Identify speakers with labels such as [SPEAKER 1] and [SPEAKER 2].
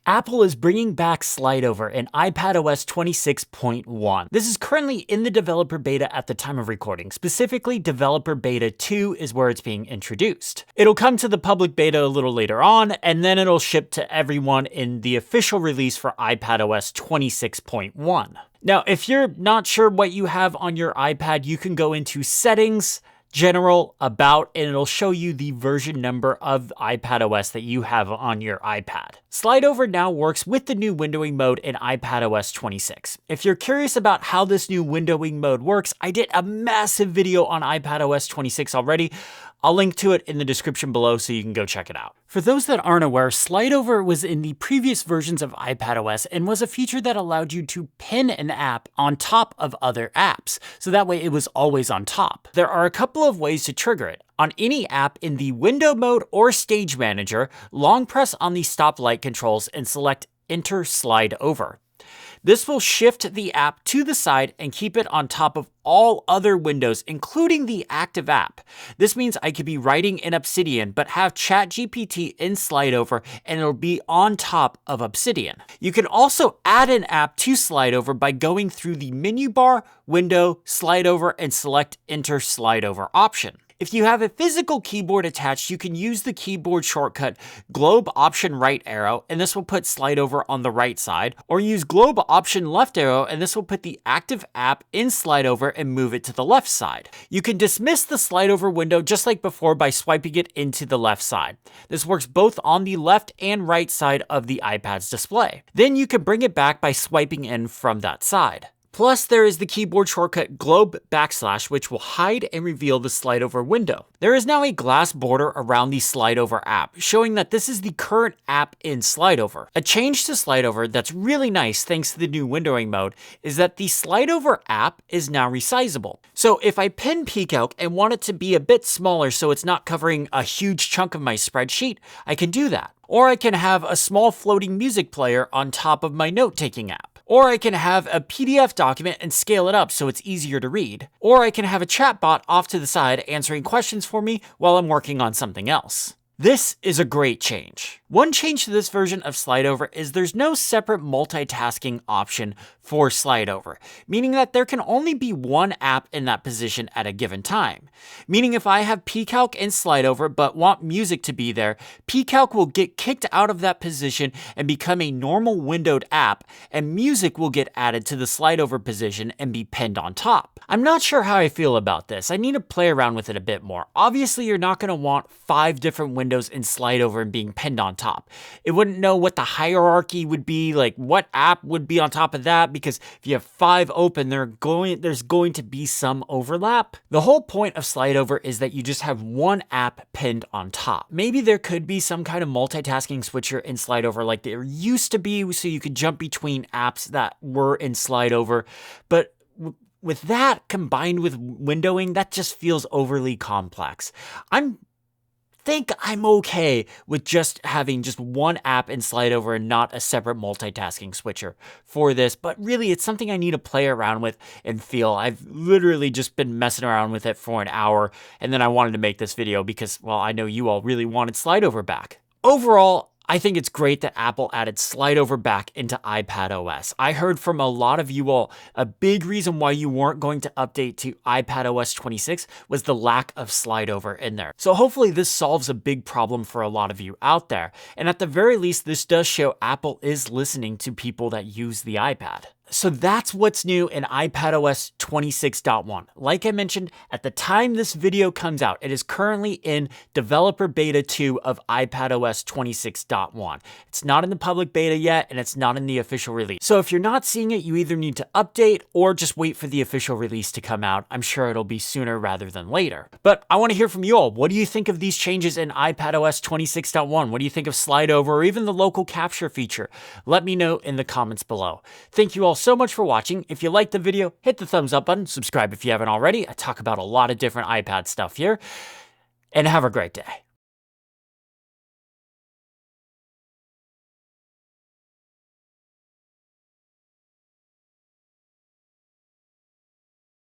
[SPEAKER 1] Apple is bringing back slide over in iPadOS 26.1. This is currently in the developer beta at the time of recording. Specifically, developer beta 2 is where it's being introduced. It'll come to the public beta a little later on, and then it'll ship to everyone in the official release for iPadOS 26.1. Now, if you're not sure what you have on your iPad, you can go into Settings, General, About, and it'll show you the version number of iPadOS that you have on your iPad. Slide over now works with the new windowing mode in iPadOS 26. If you're curious about how this new windowing mode works, I did a massive video on iPadOS 26 already. I'll link to it in the description below so you can go check it out. For those that aren't aware, slide over was in the previous versions of iPadOS and was a feature that allowed you to pin an app on top of other apps, so that way it was always on top. There are a couple of ways to trigger it. On any app in the window mode or stage manager, long press on the stop light controls and select Enter Slide Over. This will shift the app to the side and keep it on top of all other windows, including the active app. This means I could be writing in Obsidian, but have ChatGPT in slide over and it'll be on top of Obsidian. You can also add an app to slide over by going through the menu bar, window, slide over, and select Enter Slide Over option. If you have a physical keyboard attached, you can use the keyboard shortcut globe option right arrow, and this will put slide over on the right side, or use globe option left arrow, and this will put the active app in slide over and move it to the left side. You can dismiss the slide over window just like before by swiping it into the left side. This works both on the left and right side of the iPad's display. Then you can bring it back by swiping in from that side. Plus, there is the keyboard shortcut globe backslash, which will hide and reveal the slide over window. There is now a glass border around the slide over app, showing that this is the current app in slide over. A change to slide over that's really nice thanks to the new windowing mode is that the slide over app is now resizable. So if I pin PCalc and want it to be a bit smaller so it's not covering a huge chunk of my spreadsheet, I can do that. Or I can have a small floating music player on top of my note-taking app. Or I can have a PDF document and scale it up so it's easier to read. Or I can have a chatbot off to the side answering questions for me while I'm working on something else. This is a great change. One change to this version of slide over is there's no separate multitasking option for slide over, meaning that there can only be one app in that position at a given time. Meaning if I have PCalc and slide over but want music to be there, PCalc will get kicked out of that position and become a normal windowed app, and music will get added to the slide over position and be pinned on top. I'm not sure how I feel about this. I need to play around with it a bit more. Obviously, you're not going to want 5 different windows in slide over and being pinned on top. It wouldn't know what the hierarchy would be, like what app would be on top of that, because if you have 5 open, there's going to be some overlap. The whole point of slide over is that you just have one app pinned on top. Maybe there could be some kind of multitasking switcher in slide over like there used to be, so you could jump between apps that were in slide over, but with that combined with windowing, that just feels overly complex. I think I'm okay with just having just one app in slide over and not a separate multitasking switcher for this, but really it's something I need to play around with and feel. I've literally just been messing around with it for an hour, and then I wanted to make this video because, well, I know you all really wanted slide over back. Overall, I think it's great that Apple added slide over back into iPadOS. I heard from a lot of you all, a big reason why you weren't going to update to iPadOS 26 was the lack of slide over in there. So hopefully this solves a big problem for a lot of you out there. And at the very least, this does show Apple is listening to people that use the iPad. So that's what's new in iPadOS 26.1. Like I mentioned, at the time this video comes out, it is currently in developer beta 2 of iPadOS 26.1. It's not in the public beta yet, and it's not in the official release. So if you're not seeing it, you either need to update or just wait for the official release to come out. I'm sure it'll be sooner rather than later. But I want to hear from you all. What do you think of these changes in iPadOS 26.1? What do you think of slide over or even the local capture feature? Let me know in the comments below. Thank you all so much for watching. If you liked the video, hit the thumbs up button, subscribe if you haven't already. I talk about a lot of different iPad stuff here, and have a great day.